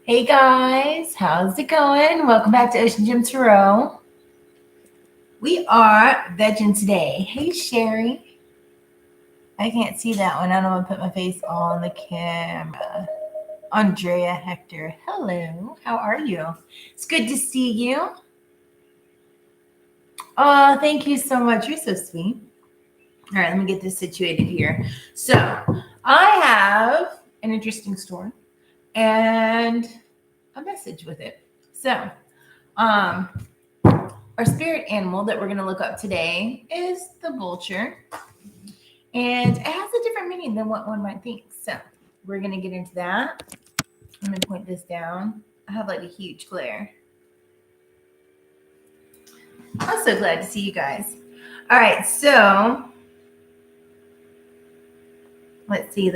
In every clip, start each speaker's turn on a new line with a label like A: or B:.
A: Hey guys, how's it going? Welcome back to OceanGemTarot. We are vegging today. Hey Sherry. I can't see that one. I don't want to put my face on the camera. Andrea Hector. Hello. How are you? It's good to see you. Oh, thank you so much. You're so sweet. All right, let me get this situated here. So, I have an interesting story and a message with it. So, um, our spirit animal that we're going to look up today is the vulture. And it has a different meaning than what one might think. So we're going to get into that. I'm going to point this down. I have like a huge glare. I'm so glad to see you guys. All right, so let's see.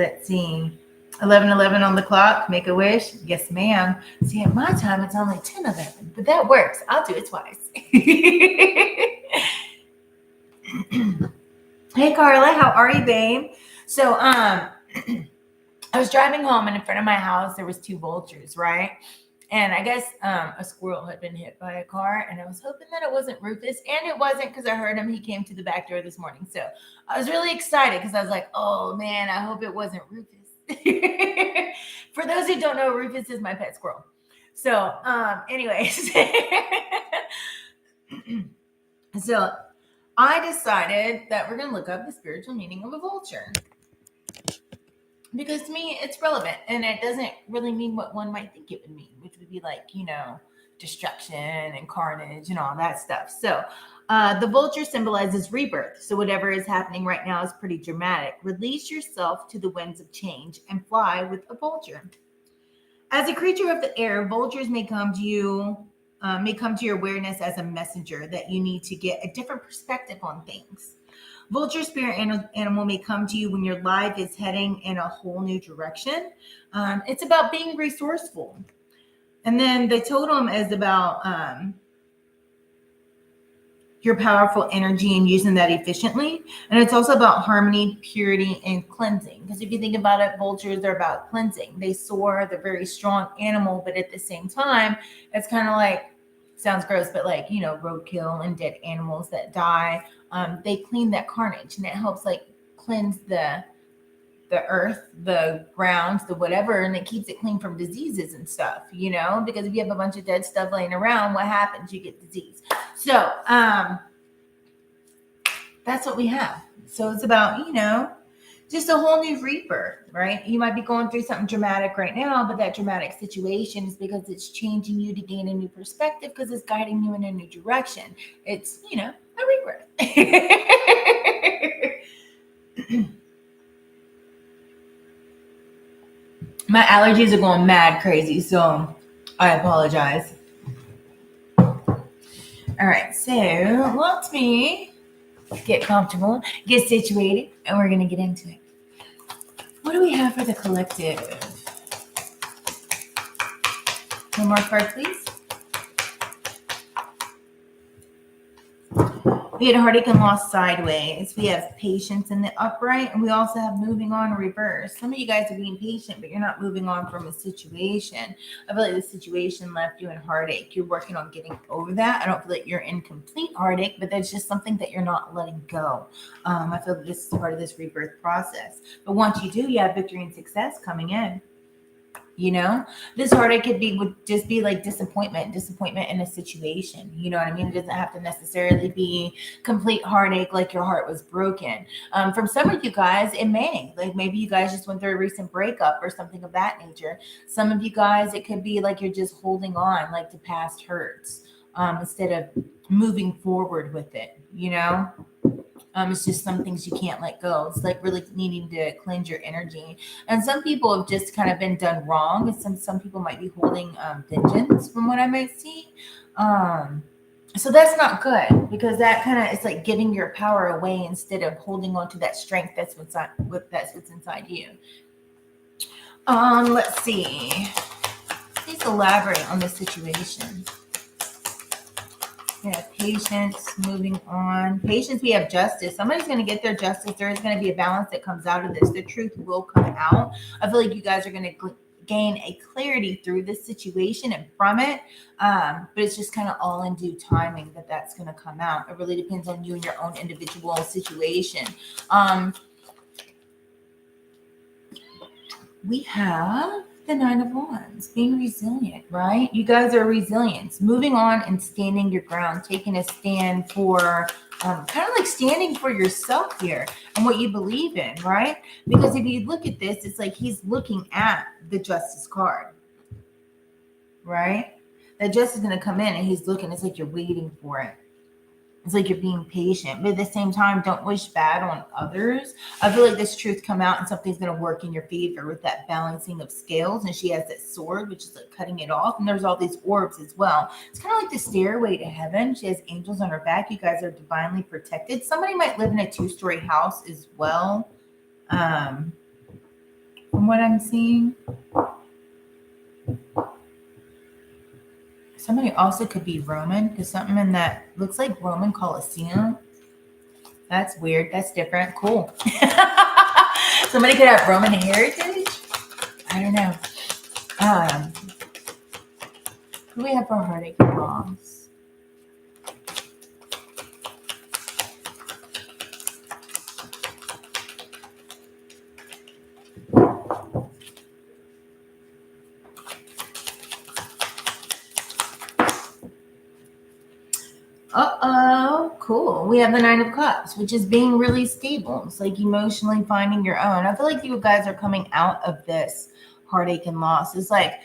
A: 11:11 on the clock. Make a wish. Yes, ma'am. See, at my time, it's only 10:11, but that works. I'll do it twice. Hey, Carla. How are you, babe? So, I was driving home, and in front of my house, there was two vultures, right? And I guess a squirrel had been hit by a car, and I was hoping that it wasn't Rufus, and it wasn't because I heard him. He came to the back door this morning. So I was really excited because I was like, oh, man, I hope it wasn't Rufus. For those who don't know, Rufus is my pet squirrel. So, anyways, so I decided that we're going to look up the spiritual meaning of a vulture. Because to me, it's relevant and it doesn't really mean what one might think it would mean, which would be like, destruction and carnage and all that stuff. So the vulture symbolizes rebirth. So whatever is happening right now is pretty dramatic. Release yourself to the winds of change and fly with a vulture. As a creature of the air, vultures may come to you, may come to your awareness as a messenger that you need to get a different perspective on things. Vulture spirit animal may come to you when your life is heading in a whole new direction. It's about being resourceful. And then the totem is about your powerful energy and using that efficiently. And it's also about harmony, purity, and cleansing. Because if you think about it, vultures are about cleansing. They soar, they're very strong animal, but at the same time, it's kind of like, sounds gross, but like, roadkill and dead animals that die. They clean that carnage and it helps like cleanse the earth, the ground, the whatever, and it keeps it clean from diseases and stuff, because if you have a bunch of dead stuff laying around, what happens? You get disease. So that's what we have. So it's about, just a whole new rebirth, right? You might be going through something dramatic right now, but that dramatic situation is because it's changing you to gain a new perspective because it's guiding you in a new direction. It's, a rebirth. My allergies are going mad crazy, so I apologize. All right, so let me get comfortable, get situated, and we're going to get into it. What do we have for the collective? One more card, please. We had heartache and loss sideways. We have patience in the upright, and we also have moving on reverse. Some of you guys are being patient, but you're not moving on from a situation. I feel like the situation left you in heartache. You're working on getting over that. I don't feel like you're in complete heartache, but there's just something that you're not letting go. I feel that this is part of this rebirth process. But once you do, you have victory and success coming in. This heartache would just be like disappointment in a situation. You know what I mean? It doesn't have to necessarily be complete heartache, like your heart was broken. From some of you guys, it may, like maybe you guys just went through a recent breakup or something of that nature. Some of you guys, it could be like you're just holding on, like the past hurts, instead of moving forward with it, It's just some things you can't let go. It's like really needing to cleanse your energy. And some people have just kind of been done wrong. And some people might be holding vengeance from what I might see. So that's not good because that kind of is like giving your power away instead of holding on to that strength that's what's inside you. Let's see. Please elaborate on the situation. We have patience, moving on. Patience, we have justice. Somebody's going to get their justice. There is going to be a balance that comes out of this. The truth will come out. I feel like you guys are going to gain a clarity through this situation and from it. But it's just kind of all in due timing that's going to come out. It really depends on you and your own individual situation. We have the Nine of Wands, being resilient, right? You guys are resilient, moving on and standing your ground, taking a stand for kind of like standing for yourself here and what you believe in, right? Because if you look at this, it's like he's looking at the Justice card, right? That Justice is going to come in and he's looking. It's like you're waiting for it. It's like you're being patient, but at the same time, don't wish bad on others. I feel like this truth come out and something's going to work in your favor with that balancing of scales. And she has that sword, which is like cutting it off. And there's all these orbs as well. It's kind of like the stairway to heaven. She has angels on her back. You guys are divinely protected. Somebody might live in a 2-story house as well. From what I'm seeing. Somebody also could be Roman, because something in that looks like Roman Colosseum. That's weird. That's different. Cool. Somebody could have Roman heritage. I don't know. Who do we have for heartache and loss? Cool. We have the Nine of Cups, which is being really stable. It's like emotionally finding your own. I feel like you guys are coming out of this heartache and loss. It's like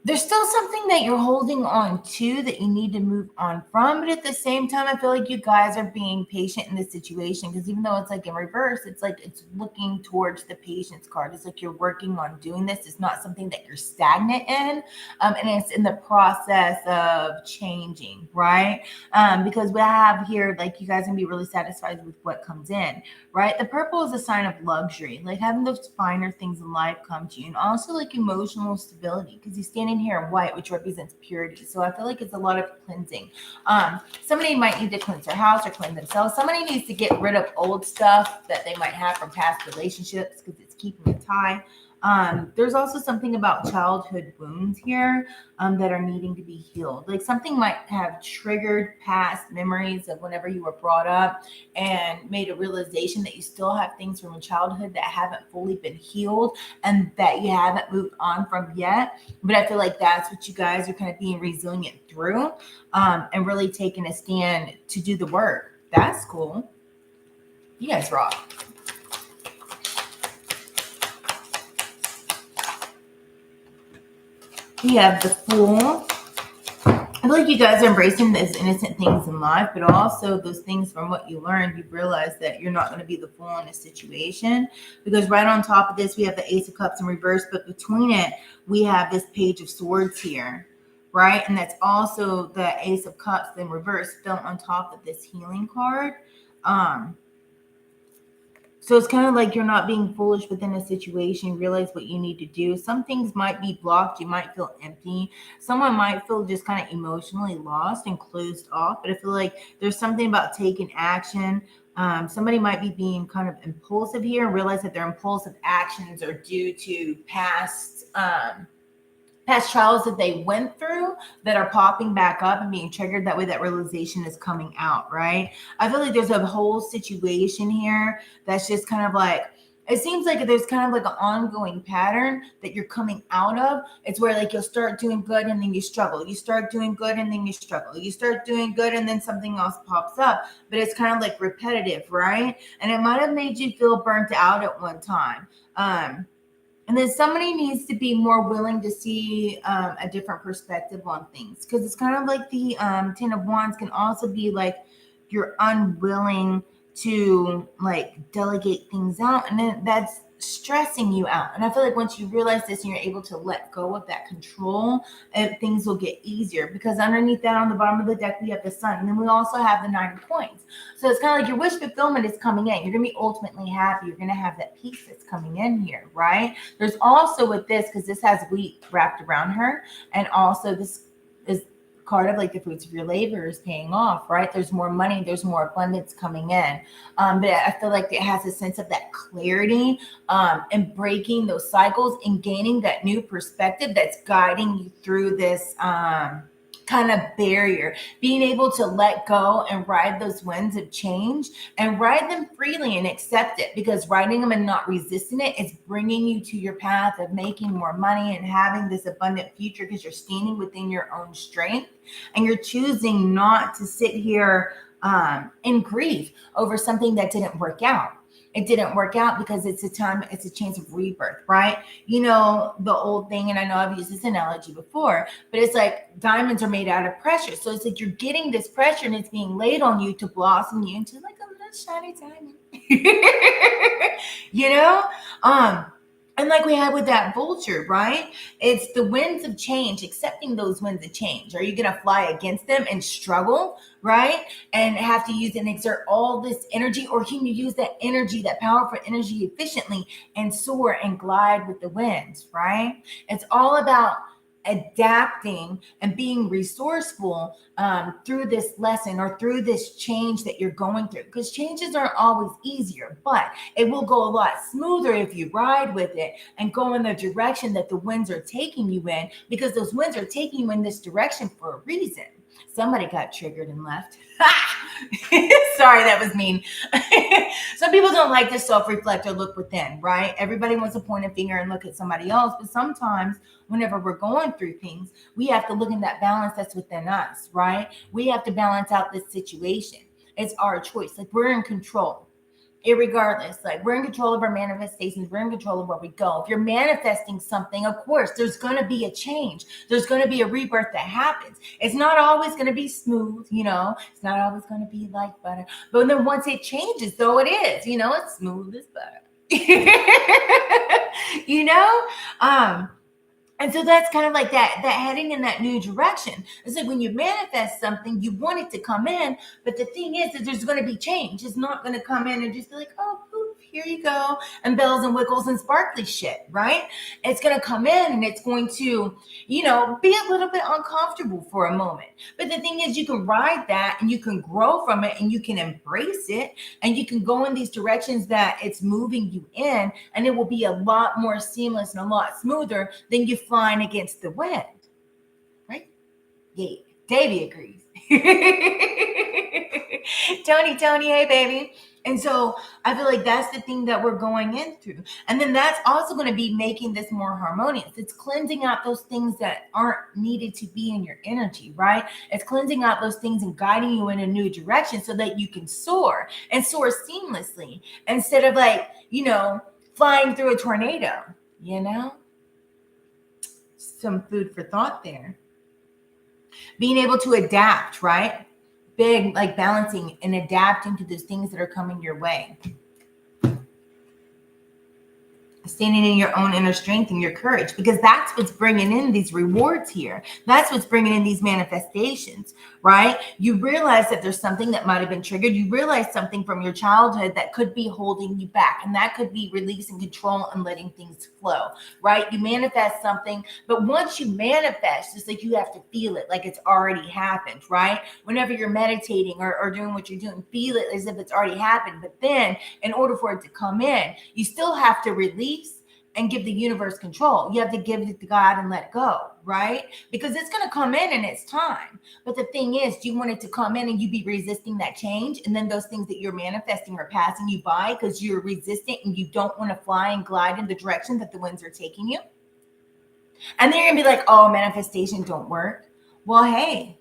A: there's still something that you're holding on to that you need to move on from. But at the same time, I feel like you guys are being patient in this situation, because even though it's like in reverse, it's like it's looking towards the patience card. It's like you're working on doing this. It's not something that you're stagnant in. And it's in the process of changing, right? Because we have here, like you guys can be really satisfied with what comes in, right? The purple is a sign of luxury, like having those finer things in life come to you. And also like emotional stability, because you stand in here in white, which represents purity. So I feel like it's a lot of cleansing. Somebody might need to cleanse their house or cleanse themselves. Somebody needs to get rid of old stuff that they might have from past relationships, because it's keeping a tie. There's also something about childhood wounds here that are needing to be healed. Like something might have triggered past memories of whenever you were brought up and made a realization that you still have things from childhood that haven't fully been healed and that you haven't moved on from yet. But I feel like that's what you guys are kind of being resilient through, and really taking a stand to do the work. That's cool. You guys rock. We have the Fool. I feel like you guys are embracing those innocent things in life, but also those things from what you learned, you realize that you're not going to be the fool in a situation, because right on top of this, we have the Ace of Cups in reverse, but between it, we have this Page of Swords here, right? And that's also the Ace of Cups in reverse, still on top of this healing card. So it's kind of like you're not being foolish within a situation. You realize what you need to do. Some things might be blocked. You might feel empty. Someone might feel just kind of emotionally lost and closed off. But I feel like there's something about taking action. Somebody might be being kind of impulsive here and realize that their impulsive actions are due to past trials that they went through that are popping back up and being triggered. That way that realization is coming out, right? I feel like there's a whole situation here that's just kind of like, it seems like there's kind of like an ongoing pattern that you're coming out of. It's where like you'll start doing good and then you struggle. You start doing good and then you struggle. You start doing good and then something else pops up. But it's kind of like repetitive, right? And it might have made you feel burnt out at one time. And then somebody needs to be more willing to see a different perspective on things, because it's kind of like the Ten of Wands can also be like you're unwilling to like delegate things out, and then that's stressing you out. And I feel like once you realize this and you're able to let go of that control, things will get easier, because underneath that on the bottom of the deck we have the Sun, and then we also have the 9 of Coins. So it's kind of like your wish fulfillment is coming in. You're going to be ultimately happy. You're going to have that peace that's coming in here, right? There's also with this, because this has wheat wrapped around her, and also this is card of like the fruits of your labor is paying off, right? There's more money, there's more abundance coming in. But I feel like it has a sense of that clarity and breaking those cycles and gaining that new perspective that's guiding you through this kind of barrier, being able to let go and ride those winds of change and ride them freely and accept it, because riding them and not resisting it is bringing you to your path of making more money and having this abundant future, because you're standing within your own strength and you're choosing not to sit here in grief over something that didn't work out. It didn't work out because it's a chance of rebirth, right? You know, the old thing, and I know I've used this analogy before, but it's like diamonds are made out of pressure. So it's like you're getting this pressure and it's being laid on you to blossom you into like a little shiny diamond. You know? And like we had with that vulture, right? It's the winds of change, accepting those winds of change. Are you going to fly against them and struggle, right? And have to use and exert all this energy? Or can you use that energy, that powerful energy efficiently and soar and glide with the winds, right? It's all about adapting and being resourceful through this lesson or through this change that you're going through, because changes aren't always easier, but it will go a lot smoother if you ride with it and go in the direction that the winds are taking you in, because those winds are taking you in this direction for a reason. Somebody got triggered and left. Sorry, that was mean. Some people don't like to self-reflect or look within, right? Everybody wants to point a finger and look at somebody else, but sometimes whenever we're going through things, we have to look in that balance that's within us, right? We have to balance out this situation. It's our choice. Like, we're in control. Irregardless, like, we're in control of our manifestations. We're in control of where we go. If you're manifesting something, of course, there's going to be a change. There's going to be a rebirth that happens. It's not always going to be smooth, you know. It's not always going to be like butter. But then once it changes, though, it is, you know, it's smooth as butter. You know? And so that's kind of like that heading in that new direction. It's like when you manifest something, you want it to come in, but the thing is that there's going to be change. It's not going to come in and just be like, oh, poof, here you go, and bells and whistles and sparkly shit, right? It's going to come in and it's going to, you know, be a little bit uncomfortable for a moment. But the thing is, you can ride that and you can grow from it and you can embrace it and you can go in these directions that it's moving you in, and it will be a lot more seamless and a lot smoother than you flying against the wind, right? Yeah, Davey agrees. Tony, hey baby. And so I feel like that's the thing that we're going in through. And then that's also going to be making this more harmonious. It's cleansing out those things that aren't needed to be in your energy, right? It's cleansing out those things and guiding you in a new direction so that you can soar and soar seamlessly instead of, like, you know, flying through a tornado, you know? Some food for thought there. Being able to adapt, right? Big, like balancing and adapting to those things that are coming your way. Standing in your own inner strength and your courage, because that's what's bringing in these rewards here. That's what's bringing in these manifestations, right? You realize that there's something that might have been triggered. You realize something from your childhood that could be holding you back, and that could be releasing control and letting things flow, right? You manifest something, but once you manifest, it's like you have to feel it like it's already happened, right? Whenever you're meditating or doing what you're doing, feel it as if it's already happened. But then in order for it to come in, you still have to release and give the universe control. You have to give it to God and let go, right? Because it's going to come in its time. But the thing is, do you want it to come in and you be resisting that change? And then those things that you're manifesting are passing you by because you're resistant and you don't want to fly and glide in the direction that the winds are taking you? And then you're going to be like, oh, manifestation don't work. Well, hey,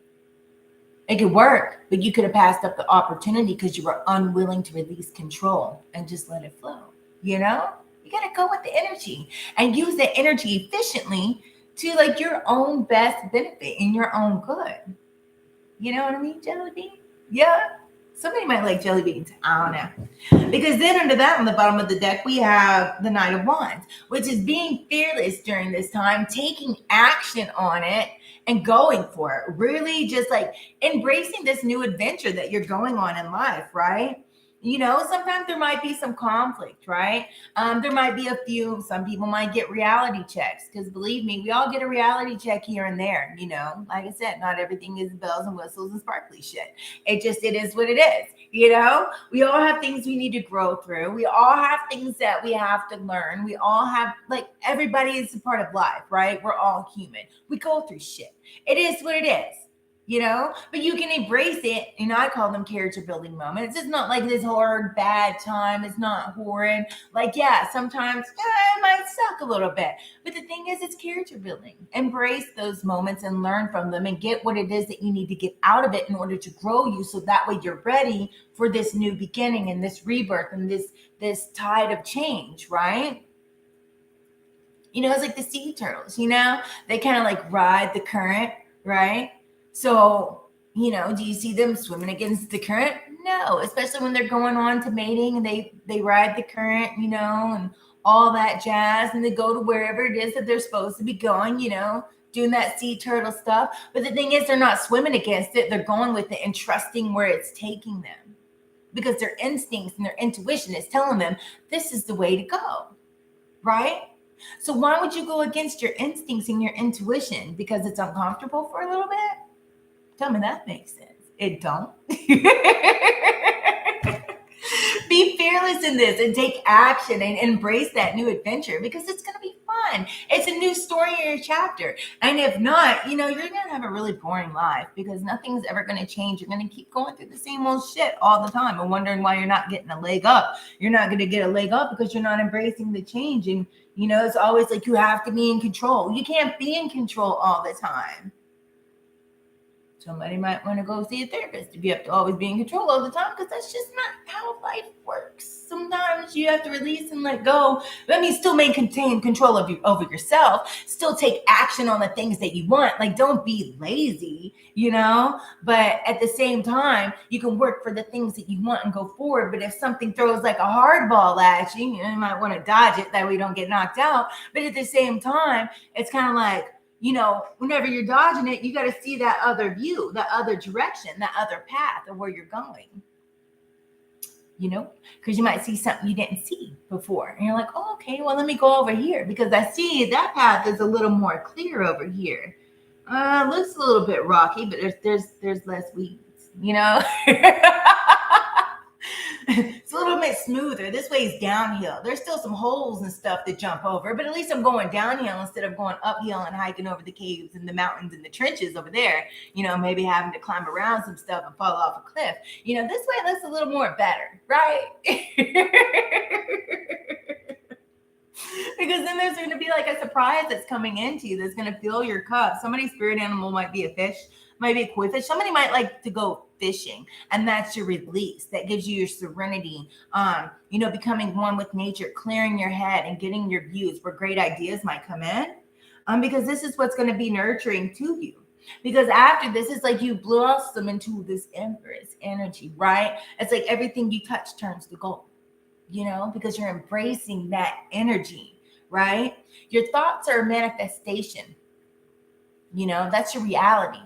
A: it could work, but you could have passed up the opportunity because you were unwilling to release control and just let it flow, you know? You got to go with the energy and use the energy efficiently to, like, your own best benefit and your own good. You know what I mean? Jelly bean? Yeah. Somebody might like jelly beans. I don't know. Because then under that, on the bottom of the deck, we have the Knight of Wands, which is being fearless during this time, taking action on it and going for it. Really just like embracing this new adventure that you're going on in life, right? You know, sometimes there might be some conflict, right? There might be some people might get reality checks, because believe me, we all get a reality check here and there. You know, like I said, not everything is bells and whistles and sparkly shit. It is what it is. You know, we all have things we need to grow through. We all have things that we have to learn. We all have, like, everybody is a part of life, right? We're all human. We go through shit. It is what it is. You know, but you can embrace it. You know, I call them character building moments. It's not like this hard, bad time. It's not horrid. Like, yeah, sometimes it might suck a little bit. But the thing is, it's character building. Embrace those moments and learn from them and get what it is that you need to get out of it in order to grow you. So that way you're ready for this new beginning and this rebirth and this tide of change, right? You know, it's like the sea turtles, you know, they kind of like ride the current, right? So, you know, do you see them swimming against the current? No, especially when they're going on to mating and they ride the current, you know, and all that jazz, and they go to wherever it is that they're supposed to be going, you know, doing that sea turtle stuff. But the thing is, they're not swimming against it. They're going with it and trusting where it's taking them, because their instincts and their intuition is telling them this is the way to go, right? So why would you go against your instincts and your intuition? Because it's uncomfortable for a little bit? Tell me that makes sense. It don't. Be fearless in this and take action and embrace that new adventure, because it's going to be fun. It's a new story in your chapter. And if not, you know, you're going to have a really boring life, because nothing's ever going to change. You're going to keep going through the same old shit all the time and wondering why you're not getting a leg up. You're not going to get a leg up because you're not embracing the change. And, you know, it's always like you have to be in control. You can't be in control all the time. Somebody might want to go see a therapist if you have to always be in control all the time, because that's just not how life works. Sometimes you have to release and let go. That means still maintain control of over yourself. Still take action on the things that you want. Like, don't be lazy, you know. But at the same time, you can work for the things that you want and go forward. But if something throws like a hardball at you, you might want to dodge it. That way you don't get knocked out. But at the same time, it's kind of like, you know, whenever you're dodging it, you got to see that other view, that other direction, that other path of where you're going, you know, because you might see something you didn't see before. And you're like, oh, okay, well, let me go over here, because I see that path is a little more clear over here. Looks a little bit rocky, but there's less weeds, you know. It's a little bit smoother. This way is downhill. There's still some holes and stuff to jump over, but at least I'm going downhill instead of going uphill and hiking over the caves and the mountains and the trenches over there. You know, maybe having to climb around some stuff and fall off a cliff. You know, this way looks a little more better, right? Because then there's going to be like a surprise that's coming into you that's going to fill your cup. Somebody's spirit animal might be a fish, might be a koi fish. Somebody might like to go fishing, and that's your release. That gives you your serenity, you know, becoming one with nature, clearing your head and getting your views where great ideas might come in, because this is what's going to be nurturing to you. Because after this, it's like you blossom into this empress energy, right? It's like everything you touch turns to gold, you know, because you're embracing that energy, right? Your thoughts are a manifestation. You know, that's your reality.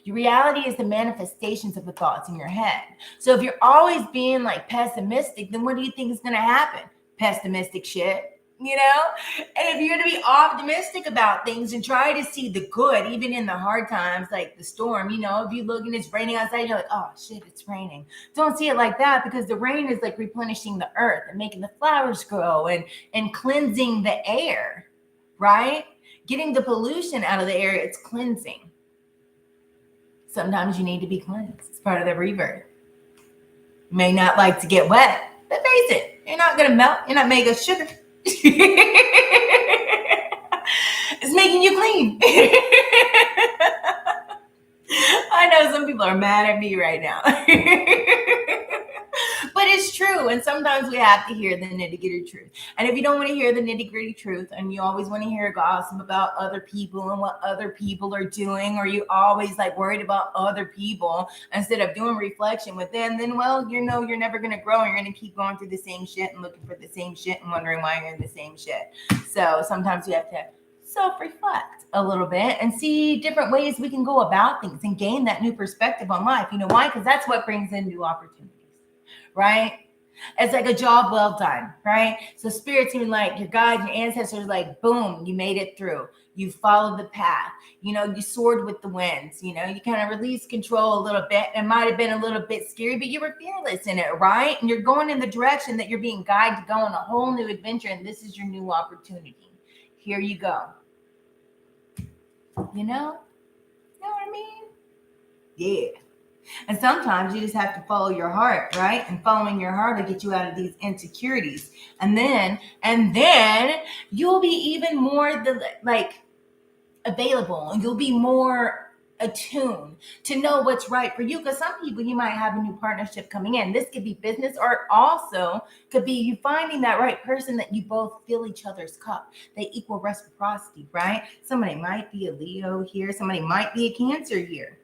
A: Your reality is the manifestations of the thoughts in your head. So if you're always being like pessimistic, then what do you think is going to happen? Pessimistic shit, you know? And if you're going to be optimistic about things and try to see the good, even in the hard times, like the storm, you know, if you look and it's raining outside, you're like, oh shit, it's raining. Don't see it like that, because the rain is like replenishing the earth and making the flowers grow and cleansing the air, right? Getting the pollution out of the air, it's cleansing. Sometimes you need to be cleansed. It's part of the rebirth. You may not like to get wet, but face it, you're not going to melt. You're not made of sugar. It's making you clean. I know some people are mad at me right now. But it's true. And sometimes we have to hear the nitty-gritty truth. And if you don't want to hear the nitty-gritty truth, and you always want to hear gossip about other people and what other people are doing, or you always like worried about other people instead of doing reflection within, then, well, you know, you're never going to grow, and you're going to keep going through the same shit and looking for the same shit and wondering why you're in the same shit. So sometimes you have to self-reflect a little bit and see different ways we can go about things and gain that new perspective on life. You know why? Because that's what brings in new opportunities. right? It's like a job well done, right? So spirit's even like your guides, your ancestors, like, boom, you made it through. You followed the path. You know, you soared with the winds. You know, you kind of released control a little bit. It might have been a little bit scary, but you were fearless in it, right? And you're going in the direction that you're being guided to go on a whole new adventure. And this is your new opportunity. Here you go. You know what I mean? Yeah. And sometimes you just have to follow your heart, right? And following your heart will get you out of these insecurities. And then you'll be even more available, and you'll be more attuned to know what's right for you. Because some people, you might have a new partnership coming in. This could be business, or it also could be you finding that right person that you both fill each other's cup. They equal reciprocity, right? Somebody might be a Leo here. Somebody might be a Cancer here.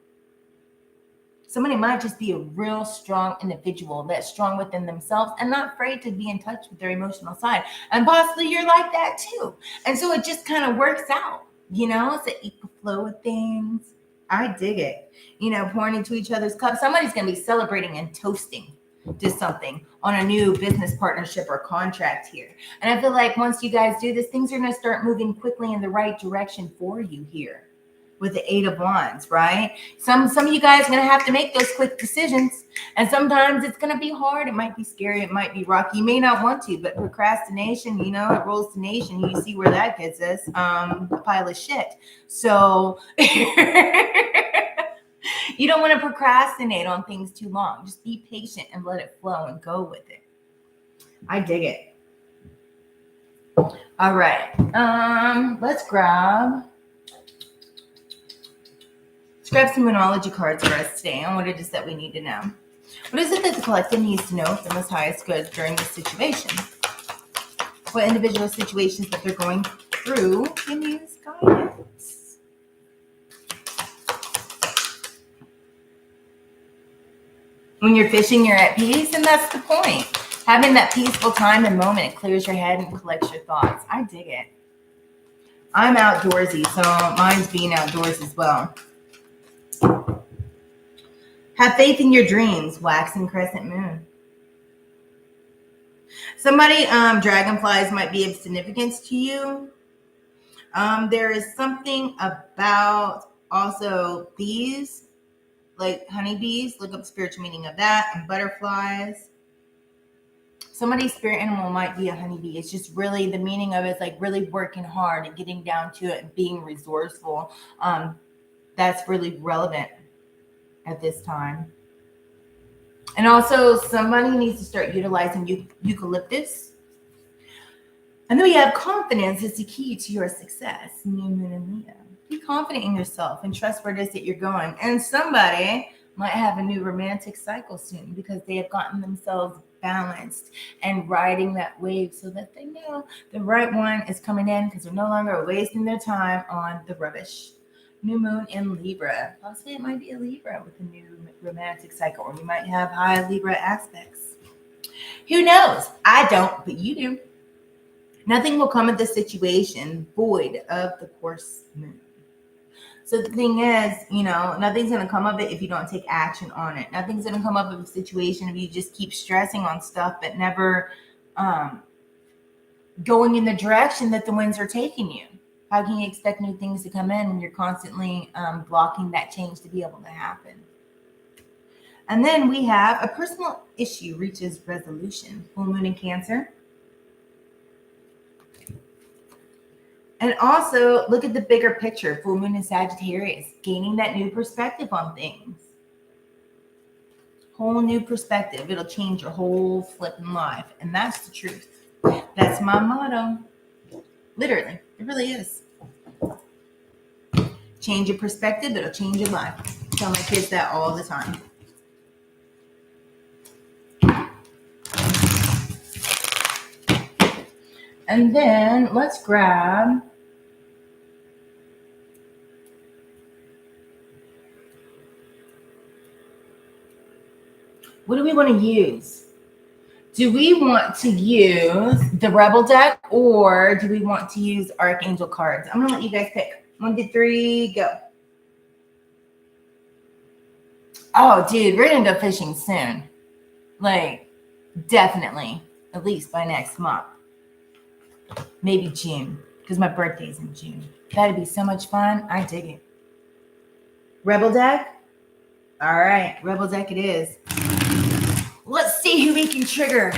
A: Somebody might just be a real strong individual that's strong within themselves and not afraid to be in touch with their emotional side. And possibly you're like that too. And so it just kind of works out, you know, it's an equal flow of things. I dig it. You know, pouring into each other's cups. Somebody's going to be celebrating and toasting to something on a new business partnership or contract here. And I feel like once you guys do this, things are going to start moving quickly in the right direction for you here. With the 8 of Wands, right? Some of you guys are going to have to make those quick decisions. And sometimes it's going to be hard. It might be scary. It might be rocky. You may not want to, but procrastination, you know, it rolls to nation. You see where that gets us. A pile of shit. So you don't want to procrastinate on things too long. Just be patient and let it flow and go with it. I dig it. All right. Let's grab some Moonology cards for us today on what it is that we need to know. What is it that the collective needs to know for the Most Highest good during this situation? What individual situations that they're going through can use guidance? When you're fishing, you're at peace, and that's the point. Having that peaceful time and moment, it clears your head and collects your thoughts. I dig it. I'm outdoorsy, so mine's being outdoors as well. Have faith in your dreams, waxing crescent moon. Somebody, dragonflies might be of significance to you. There is something about also bees, like honeybees. Look up the spiritual meaning of that, and butterflies. Somebody's spirit animal might be a honeybee. It's just really the meaning of it is like really working hard and getting down to it and being resourceful. That's really relevant at this time. And also somebody needs to start utilizing eucalyptus. And then we have confidence is the key to your success. New Moon and Leo. Be confident in yourself and trust where it is that you're going. And somebody might have a new romantic cycle soon because they have gotten themselves balanced and riding that wave so that they know the right one is coming in because they're no longer wasting their time on the rubbish. New Moon in Libra. Possibly it might be a Libra with a new romantic cycle, or you might have high Libra aspects. Who knows? I don't, but you do. Nothing will come of this situation void of the course moon. So the thing is, you know, nothing's going to come of it if you don't take action on it. Nothing's going to come up of a situation if you just keep stressing on stuff but never going in the direction that the winds are taking you. How can you expect new things to come in when you're constantly blocking that change to be able to happen? And then we have a personal issue reaches resolution. Full moon in Cancer. And also look at the bigger picture. Full moon in Sagittarius. Gaining that new perspective on things. Whole new perspective. It'll change your whole flipping life. And that's the truth. That's my motto. Literally. It really is. Change your perspective, it'll change your life. I tell my kids that all the time. And then let's grab what do we want to use? Do we want to use the Rebel deck or do we want to use Archangel cards? I'm going to let you guys pick. 1, 2, 3, go. Oh, dude, we're going to go fishing soon. Like, definitely, at least by next month. Maybe June, because my birthday's in June. That'd be so much fun. I dig it. Rebel deck? All right, Rebel deck it is. Let's see who we can trigger.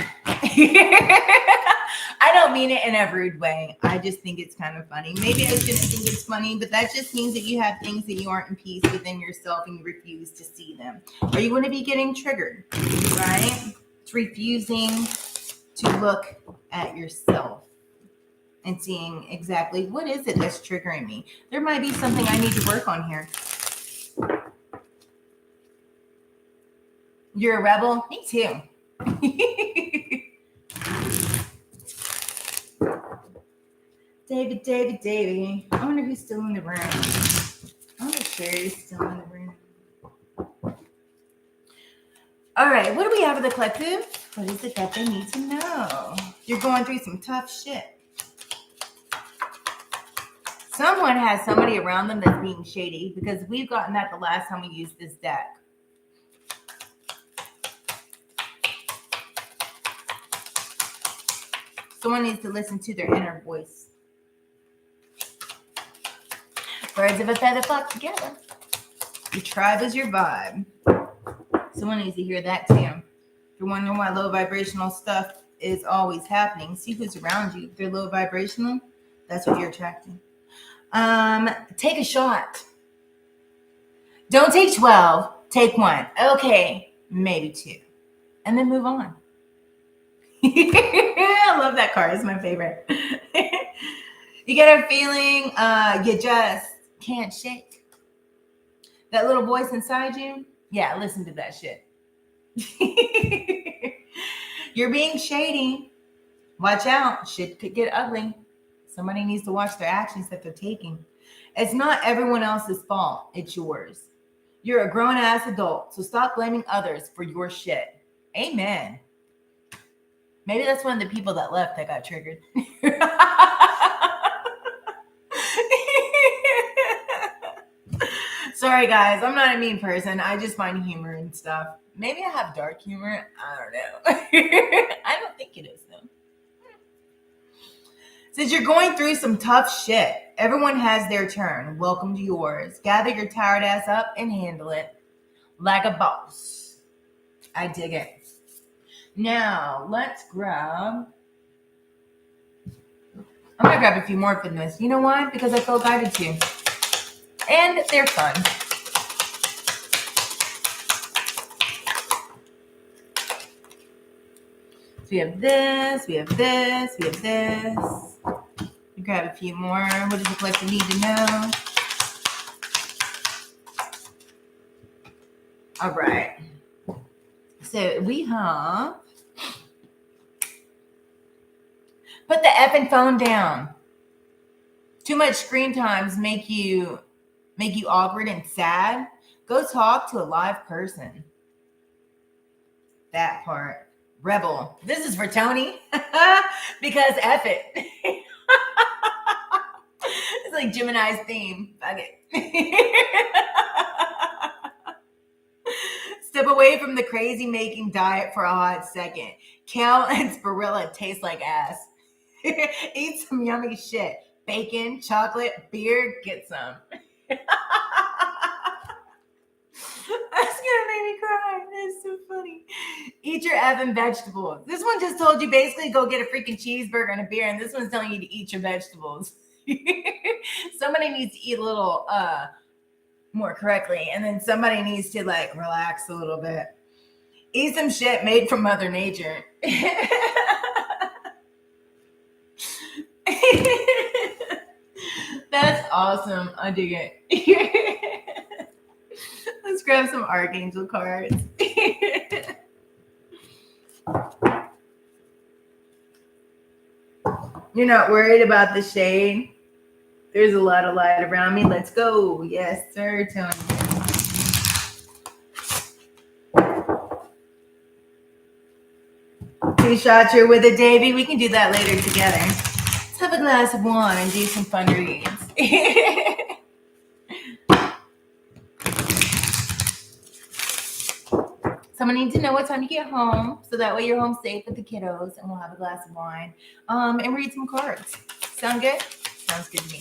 A: I don't mean it in a rude way. I just think it's kind of funny. Maybe I shouldn't think it's funny, but that just means that you have things that you aren't in peace within yourself and you refuse to see them. Or you want to be getting triggered, right? It's refusing to look at yourself and seeing exactly what is it that's triggering me. There might be something I need to work on here. You're a rebel? Me too. David. I wonder who's still in the room. I'm not sure who's still in the room. All right, what do we have for the collective? What is it that they need to know? You're going through some tough shit. Someone has somebody around them that's being shady, because we've gotten that the last time we used this deck. Someone needs to listen to their inner voice. Birds of a feather flock together. Your tribe is your vibe. Someone needs to hear that too. If you're wondering why low vibrational stuff is always happening, see who's around you. If they're low vibrational, that's what you're attracting. Take a shot. Don't take 12. Take 1. Okay, maybe 2. And then move on. I love that card. It's my favorite. You get a feeling you just can't shake. That little voice inside you, yeah, listen to that shit. You're being shady. Watch out. Shit could get ugly. Somebody needs to watch their actions that they're taking. It's not everyone else's fault. It's yours. You're a grown-ass adult, so stop blaming others for your shit. Amen. Maybe that's one of the people that left that got triggered. Sorry, guys. I'm not a mean person. I just find humor and stuff. Maybe I have dark humor. I don't know. I don't think it is, though. Since you're going through some tough shit, everyone has their turn. Welcome to yours. Gather your tired ass up and handle it like a boss. I dig it. Now, let's grab... I'm going to grab a few more for this. You know why? Because I feel guided to. And they're fun. So we have this, we have this, we have this. Grab a few more. What does the collective need to know? All right. So we have... Put the effing phone down. Too much screen times make you awkward and sad. Go talk to a live person. That part. Rebel. This is for Tony. Because F it. It's like Gemini's theme. Fuck it. Step away from the crazy making diet for a hot second. Kale and spirilla taste like ass. Eat some yummy shit. Bacon, chocolate, beer, get some. That's gonna make me cry. That's so funny. Eat your effing vegetables. This one just told you basically go get a freaking cheeseburger and a beer, and this one's telling you to eat your vegetables. Somebody needs to eat a little more correctly, and then somebody needs to like relax a little bit. Eat some shit made from Mother Nature. That's awesome. I dig it. Let's grab some Archangel cards. You're not worried about the shade? There's a lot of light around me. Let's go. Yes, sir, Tony. 2 shots here with it, Davey. We can do that later together. Let's have a glass of wine and do some fun reads. Someone needs to know what time you get home, so that way you're home safe with the kiddos, and we'll have a glass of wine and read some cards. Sound good? Sounds good to me.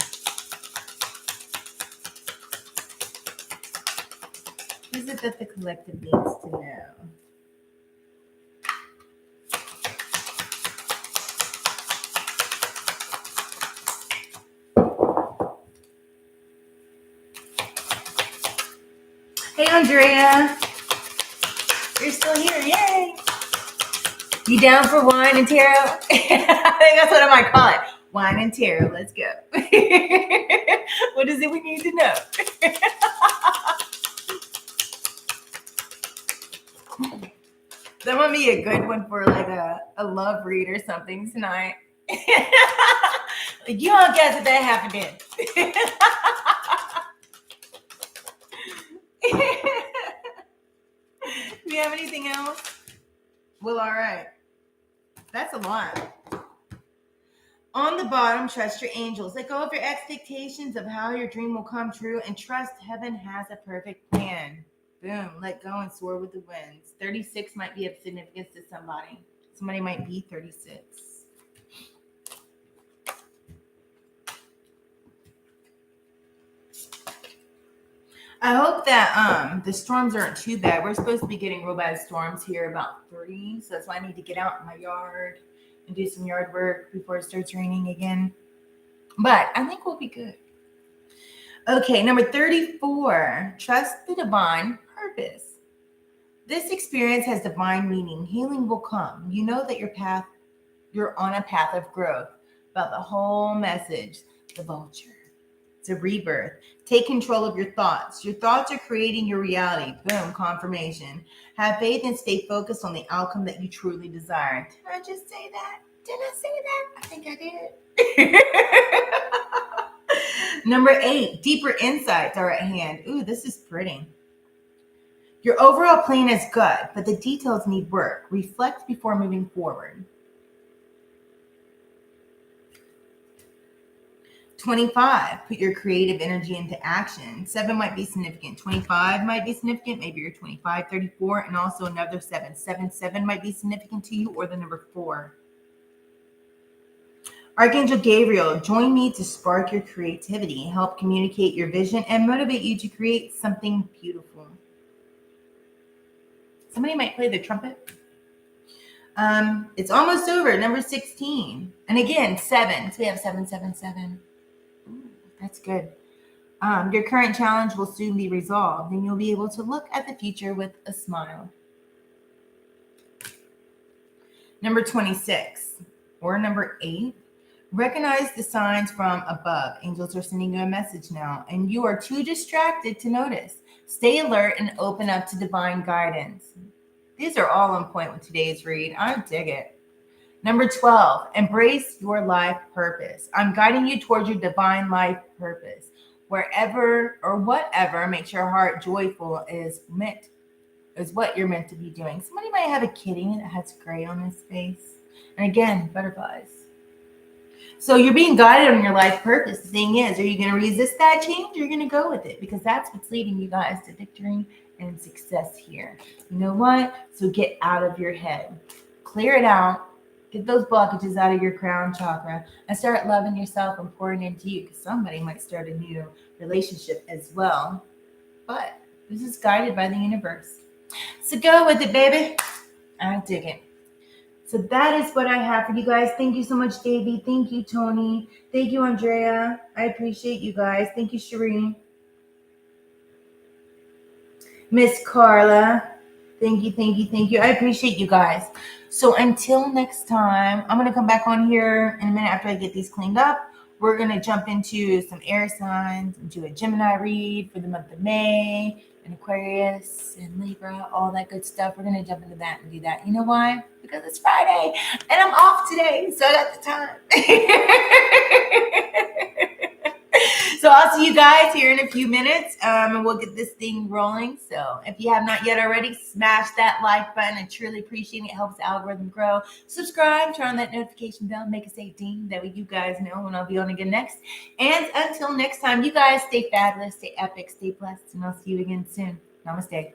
A: What is it that the collective needs to know? Hey, Andrea. You're still here. Yay. You down for wine and tarot? I think that's what I might call it. Wine and tarot. Let's go. What is it we need to know? That might be a good one for like a love read or something tonight. Like, you don't guess what that happened in. Do we have anything else? Well, all right. That's a lot. On the bottom, trust your angels. Let go of your expectations of how your dream will come true and trust heaven has a perfect plan. Boom. Let go and soar with the winds. 36 might be of significance to somebody. Somebody might be 36. I hope that the storms aren't too bad. We're supposed to be getting real bad storms here about 3. So that's why I need to get out in my yard and do some yard work before it starts raining again. But I think we'll be good. Okay, number 34. Trust the divine purpose. This experience has divine meaning. Healing will come. You know that you're on a path of growth. About the whole message, the vulture. It's a rebirth. Take control of your thoughts. Your thoughts are creating your reality. Boom, confirmation. Have faith and stay focused on the outcome that you truly desire. Did I just say that? Did I say that? I think I did. Number 8, deeper insights are at hand. Ooh, this is pretty. Your overall plan is good, but the details need work. Reflect before moving forward. 25, put your creative energy into action. 7 might be significant. 25 might be significant. Maybe you're 25, 34, and also another 7. 7 might be significant to you, or the number 4. Archangel Gabriel, join me to spark your creativity, help communicate your vision, and motivate you to create something beautiful. Somebody might play the trumpet. It's almost over. Number 16. And again, 7. So we have 7, 7, 7. Ooh, that's good. Your current challenge will soon be resolved, and you'll be able to look at the future with a smile. Number 26 or number 8. Recognize the signs from above. Angels are sending you a message now, and you are too distracted to notice. Stay alert and open up to divine guidance. These are all on point with today's read. I dig it. Number 12, embrace your life purpose. I'm guiding you towards your divine life purpose. Wherever or whatever makes your heart joyful is what you're meant to be doing. Somebody might have a kitty that has gray on his face. And again, butterflies. So you're being guided on your life purpose. The thing is, are you going to resist that change, or are you going to go with it? Because that's what's leading you guys to victory and success here. You know what? So get out of your head. Clear it out. Get those blockages out of your crown chakra and start loving yourself and pouring into you, because somebody might start a new relationship as well. But this is guided by the universe. So go with it, baby. I dig it. So that is what I have for you guys. Thank you so much, Davey. Thank you, Tony. Thank you, Andrea. I appreciate you guys. Thank you, Sheree. Miss Carla. Thank you, thank you, thank you. I appreciate you guys. So until next time, I'm going to come back on here in a minute after I get these cleaned up. We're going to jump into some air signs and do a Gemini read for the month of May, and Aquarius and Libra, all that good stuff. We're going to jump into that and do that. You know why? Because it's Friday and I'm off today, so I got the time. So I'll see you guys here in a few minutes, and we'll get this thing rolling. So if you have not yet already, smash that like button. I truly appreciate it. It helps the algorithm grow. Subscribe, turn on that notification bell, make it say ding. That way you guys know when I'll be on again next. And until next time, you guys stay fabulous, stay epic, stay blessed, and I'll see you again soon. Namaste.